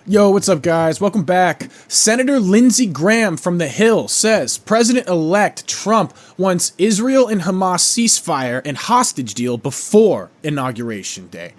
Yo, what's up, guys? Welcome back. Senator Lindsey Graham from the Hill says President-elect Trump wants Israel and Hamas ceasefire and hostage deal before Inauguration Day.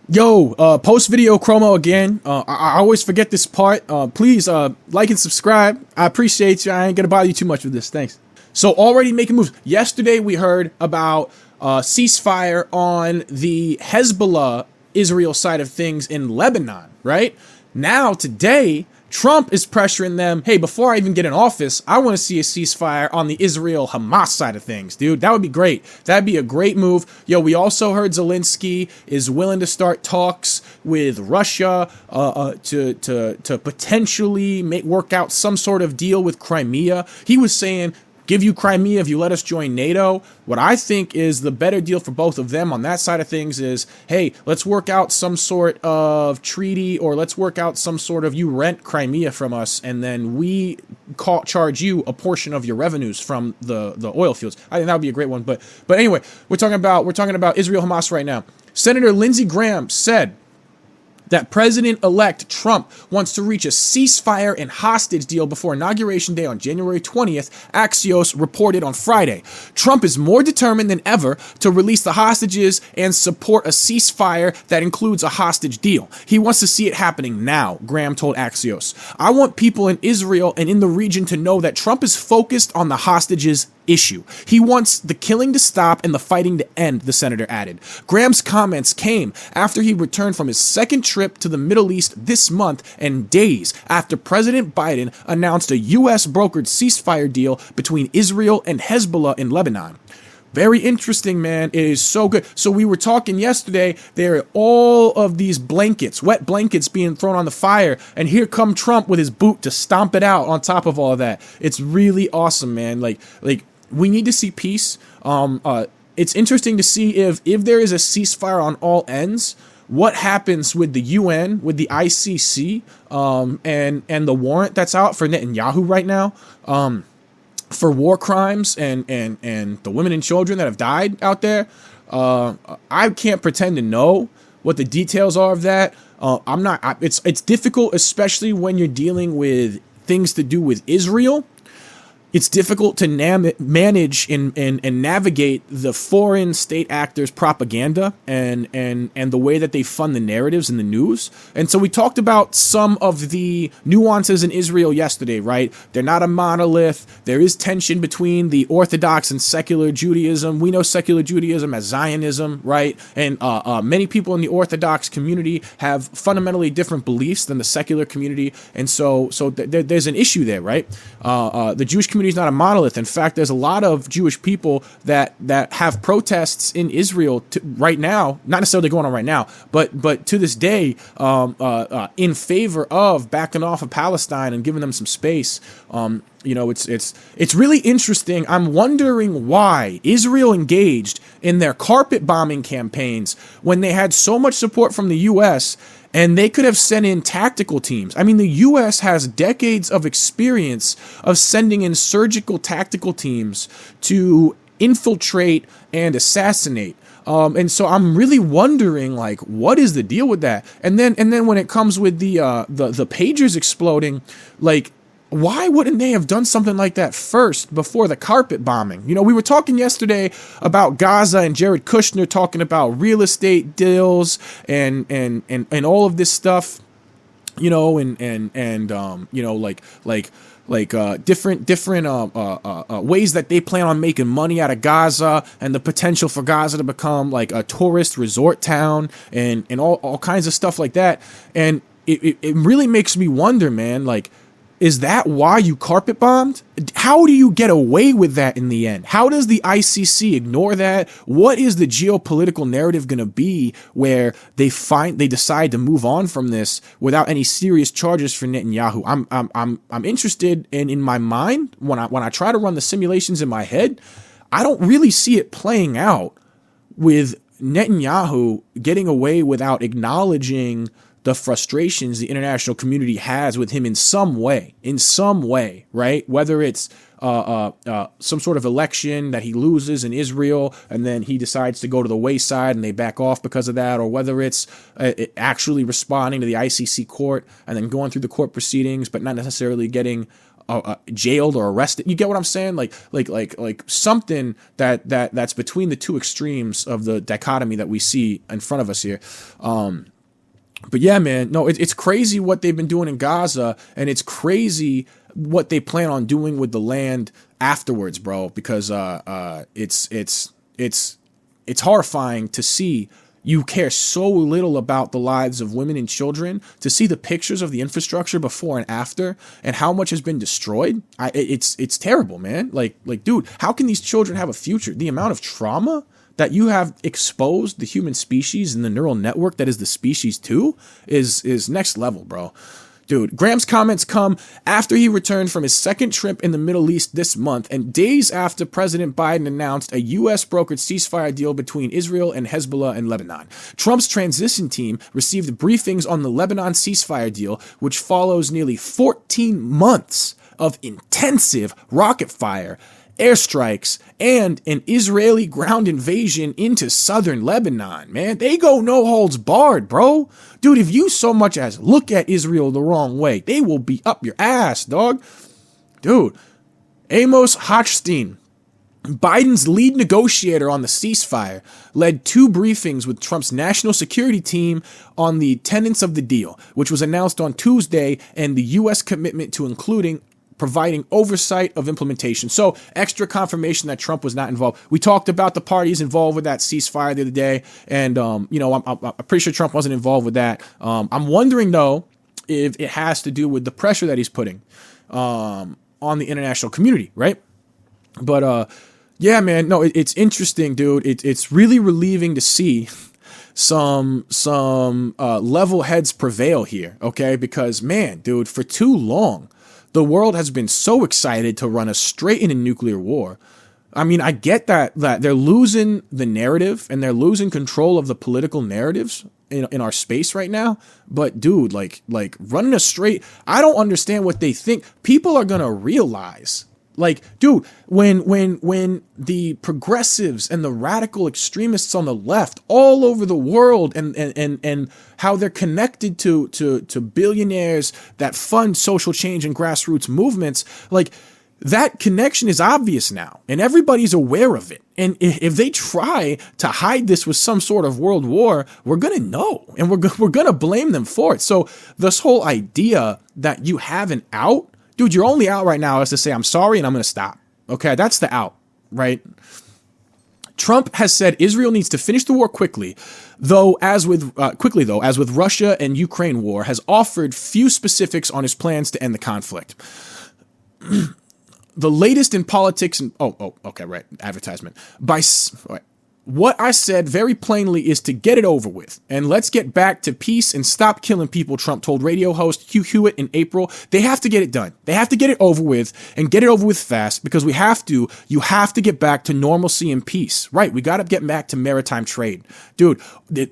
Yo, post-video chromo again. I always forget this part. Please like and subscribe. I appreciate you. I ain't gonna bother you too much with this. Thanks. So already making moves. Yesterday we heard about ceasefire on the Hezbollah Israel side of things in Lebanon, right? Now, today, Trump is pressuring them, hey, before I even get in office, I want to see a ceasefire on the Israel-Hamas side of things, dude. That would be great. That'd be a great move. Yo, we also heard Zelensky is willing to start talks with Russia to potentially work out some sort of deal with Crimea. He was saying, give you Crimea if you let us join NATO. What I think is the better deal for both of them on that side of things is, hey, let's work out some sort of treaty, or let's work out some sort of, you rent Crimea from us and then we charge you a portion of your revenues from the oil fields. I think that would be a great one. But anyway, we're talking about Israel Hamas right now. Senator Lindsey Graham said that President-elect Trump wants to reach a ceasefire and hostage deal before Inauguration Day on January 20th, Axios reported on Friday. Trump is more determined than ever to release the hostages and support a ceasefire that includes a hostage deal. He wants to see it happening now, Graham told Axios. I want people in Israel and in the region to know that Trump is focused on the hostages issue. He wants the killing to stop and the fighting to end, the senator added. Graham's comments came after he returned from his second trip to the Middle East this month and days after President Biden announced a U.S. brokered ceasefire deal between Israel and Hezbollah in Lebanon. Very interesting, man. It is so good. So we were talking yesterday, there are all of these blankets, wet blankets being thrown on the fire, and here come Trump with his boot to stomp it out on top of all of that. It's really awesome, man. Like we need to see peace. It's interesting to see if there is a ceasefire on all ends, what happens with the UN, with the ICC, and the warrant that's out for Netanyahu right now, for war crimes and the women and children that have died out there. I can't pretend to know what the details are of that. It's difficult, especially when you're dealing with things to do with Israel. It's difficult to manage and navigate the foreign state actors' propaganda and the way that they fund the narratives in the news. And so we talked about some of the nuances in Israel yesterday, right? They're not a monolith. There is tension between the Orthodox and secular Judaism. We know secular Judaism as Zionism, right? And many people in the Orthodox community have fundamentally different beliefs than the secular community. And so there's an issue there, right? The Jewish community is not a monolith. In fact, there's a lot of Jewish people that have protests in Israel right now, not necessarily going on right now, but to this day, in favor of backing off of Palestine and giving them some space. It's really interesting. I'm wondering why Israel engaged in their carpet bombing campaigns when they had so much support from the U.S., and they could have sent in tactical teams. I mean, the U.S. has decades of experience of sending in surgical tactical teams to infiltrate and assassinate. And so I'm really wondering, like, what is the deal with that? And then when it comes with the pagers exploding, like, why wouldn't they have done something like that first before the carpet bombing? You know, we were talking yesterday about Gaza and Jared Kushner talking about real estate deals and all of this stuff, you know, different ways that they plan on making money out of Gaza and the potential for Gaza to become like a tourist resort town and all kinds of stuff like that. And it really makes me wonder, man, like, is that why you carpet bombed? How do you get away with that in the end? How does the ICC ignore that? What is the geopolitical narrative going to be where they decide to move on from this without any serious charges for Netanyahu? I'm interested in my mind when I try to run the simulations in my head. I don't really see it playing out with Netanyahu getting away without acknowledging the frustrations the international community has with him in some way, right? Whether it's some sort of election that he loses in Israel, and then he decides to go to the wayside and they back off because of that, or whether it's actually responding to the ICC court and then going through the court proceedings, but not necessarily getting jailed or arrested. You get what I'm saying? Like something that's between the two extremes of the dichotomy that we see in front of us here. But yeah, man, no, it's crazy what they've been doing in Gaza, and it's crazy what they plan on doing with the land afterwards, bro. Because it's horrifying to see. You care so little about the lives of women and children, to see the pictures of the infrastructure before and after and how much has been destroyed. It's terrible, man. Like, dude, how can these children have a future? The amount of trauma that you have exposed the human species and the neural network that is the species to is next level, bro. Dude, Graham's comments come after he returned from his second trip in the Middle East this month and days after President Biden announced a U.S. brokered ceasefire deal between Israel and Hezbollah in Lebanon. Trump's transition team received briefings on the Lebanon ceasefire deal, which follows nearly 14 months of intensive rocket fire, airstrikes, and an Israeli ground invasion into southern Lebanon, man. They go no holds barred, bro. Dude, if you so much as look at Israel the wrong way, they will be up your ass, dog. Dude, Amos Hochstein, Biden's lead negotiator on the ceasefire, led two briefings with Trump's national security team on the tenets of the deal, which was announced on Tuesday, and the U.S. commitment to providing oversight of implementation. So extra confirmation that Trump was not involved. We talked about the parties involved with that ceasefire the other day, and I'm pretty sure Trump wasn't involved with that. I'm wondering though if it has to do with the pressure that he's putting on the international community, right? But yeah, man, no, it's interesting, dude. It's really relieving to see some level heads prevail here, okay? Because man, dude, for too long, the world has been so excited to run us straight into nuclear war. I mean, I get that they're losing the narrative and they're losing control of the political narratives in our space right now. But dude, like running us straight, I don't understand what they think. People are going to realize, like, dude, when the progressives and the radical extremists on the left all over the world and how they're connected to billionaires that fund social change and grassroots movements, like that connection is obvious now and everybody's aware of it. And if they try to hide this with some sort of world war, we're going to know and we're going to blame them for it. So this whole idea that you have an out, dude, your only out right now is to say, I'm sorry and I'm going to stop. Okay, that's the out, right? Trump has said Israel needs to finish the war quickly, though, as with Russia and Ukraine war, has offered few specifics on his plans to end the conflict. The latest in politics and advertisement. What I said very plainly is to get it over with, and let's get back to peace and stop killing people, Trump told radio host Hugh Hewitt in April. They have to get it done. They have to get it over with and get it over with fast because you have to get back to normalcy and peace. Right, we got to get back to maritime trade. Dude, the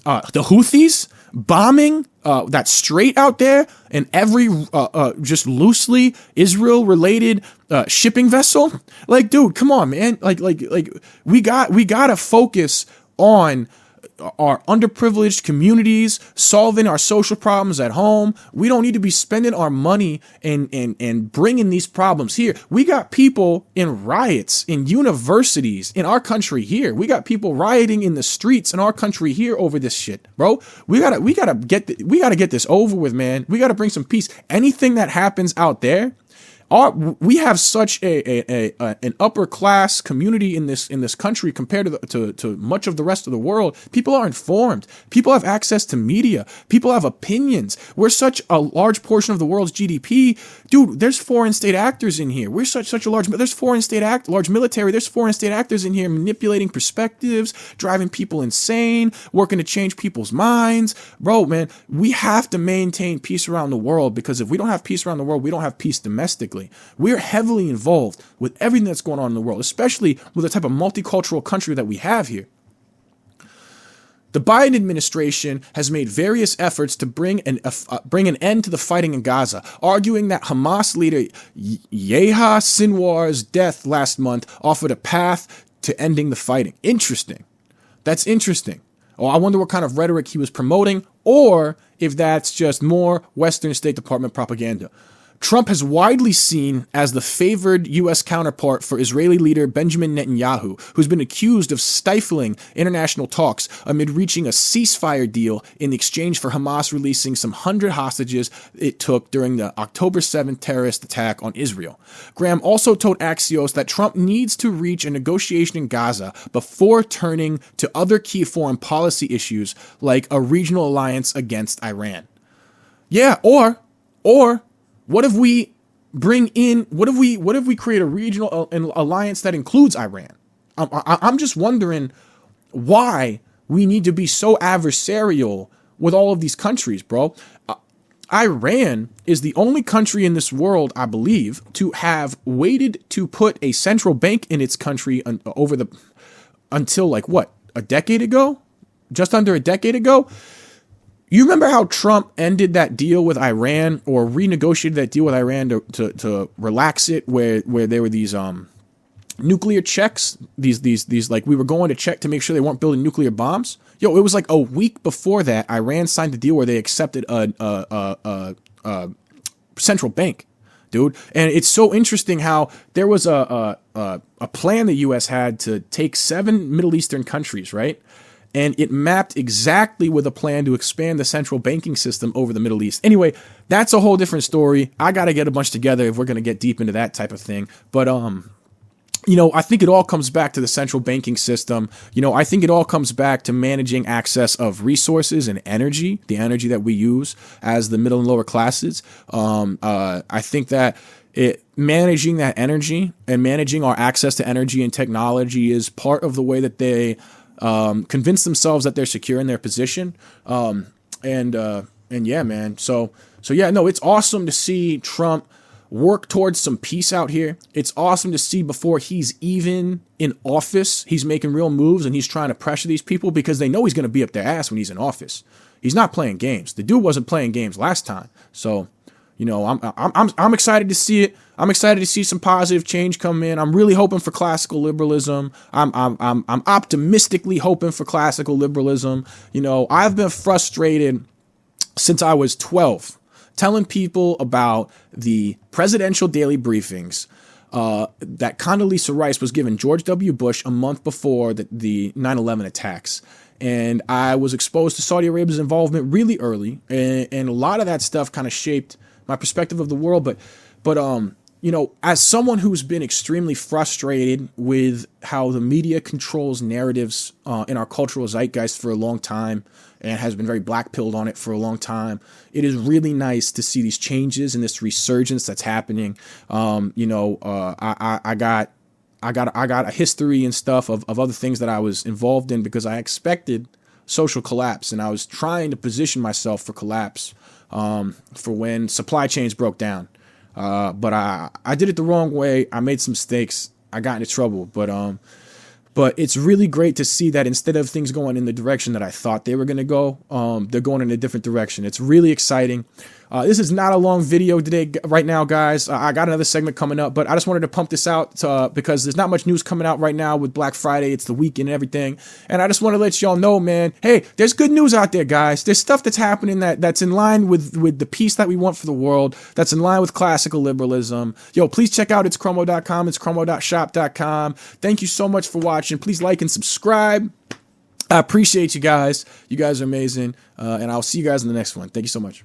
Houthis bombing that strait out there and every just loosely Israel related shipping vessel, like, dude, come on, man. Like we gotta focus on our underprivileged communities, solving our social problems at home. We don't need to be spending our money and bringing these problems here. We got people in riots in universities in our country here. We got people rioting in the streets in our country here over this shit, bro. We gotta get this over with, man. We gotta bring some peace. Anything that happens out there, we have such an upper class community in this country compared to much of the rest of the world. People are informed. People have access to media. People have opinions. We're such a large portion of the world's GDP, dude. There's foreign state actors in here. We're such a large. There's large military. There's foreign state actors in here manipulating perspectives, driving people insane, working to change people's minds, bro. Man, we have to maintain peace around the world because if we don't have peace around the world, we don't have peace domestically. We're heavily involved with everything that's going on in the world, especially with the type of multicultural country that we have here. The Biden administration has made various efforts to bring an end to the fighting in Gaza, arguing that Hamas leader Yahya Sinwar's death last month offered a path to ending the fighting. Interesting. That's interesting. Oh, I wonder what kind of rhetoric he was promoting, or if that's just more Western State Department propaganda. Trump has widely seen as the favored U.S. counterpart for Israeli leader Benjamin Netanyahu, who's been accused of stifling international talks amid reaching a ceasefire deal in exchange for Hamas releasing some 100 hostages it took during the October 7th terrorist attack on Israel. Graham also told Axios that Trump needs to reach a negotiation in Gaza before turning to other key foreign policy issues like a regional alliance against Iran. Yeah, or what if we bring in, what if we create a regional alliance that includes Iran? I'm just wondering why we need to be so adversarial with all of these countries, bro. Iran is the only country in this world, I believe, to have waited to put a central bank in its country until like what, a decade ago? Just under a decade ago? You remember how Trump ended that deal with Iran, or renegotiated that deal with Iran to relax it, where there were these nuclear checks, these like we were going to check to make sure they weren't building nuclear bombs. Yo, it was like a week before that Iran signed a deal where they accepted a central bank, dude. And it's so interesting how there was a plan the U.S. had to take 7 Middle Eastern countries, right? And it mapped exactly with a plan to expand the central banking system over the Middle East. Anyway, that's a whole different story. I got to get a bunch together if we're going to get deep into that type of thing. But, I think it all comes back to the central banking system. I think it all comes back to managing access of resources and energy, the energy that we use as the middle and lower classes. I think that managing that energy and managing our access to energy and technology is part of the way that they convince themselves that they're secure in their position. And yeah, man. So yeah, no, it's awesome to see Trump work towards some peace out here. It's awesome to see before he's even in office, he's making real moves and he's trying to pressure these people because they know he's going to be up their ass when he's in office. He's not playing games. The dude wasn't playing games last time. So, I'm excited to see it. I'm excited to see some positive change come in. I'm really hoping for classical liberalism. I'm optimistically hoping for classical liberalism. I've been frustrated since I was 12, telling people about the presidential daily briefings that Condoleezza Rice was giving George W. Bush a month before the 9/11 attacks. And I was exposed to Saudi Arabia's involvement really early. And a lot of that stuff kind of shaped my perspective of the world. But as someone who's been extremely frustrated with how the media controls narratives in our cultural zeitgeist for a long time and has been very black-pilled on it for a long time, it is really nice to see these changes and this resurgence that's happening. I got a history and stuff of other things that I was involved in because I expected social collapse, and I was trying to position myself for collapse for when supply chains broke down. But I did it the wrong way. I made some mistakes. I got into trouble. But it's really great to see that instead of things going in the direction that I thought they were going to go, they're going in a different direction. It's really exciting. This is not a long video today, right now, guys. I got another segment coming up, but I just wanted to pump this out because there's not much news coming out right now with Black Friday. It's the weekend and everything. And I just want to let y'all know, man, hey, there's good news out there, guys. There's stuff that's happening that's in line with the peace that we want for the world, that's in line with classical liberalism. Yo, please check out itschromo.com. It's chromo.shop.com. Thank you so much for watching. Please like and subscribe. I appreciate you guys. You guys are amazing. And I'll see you guys in the next one. Thank you so much.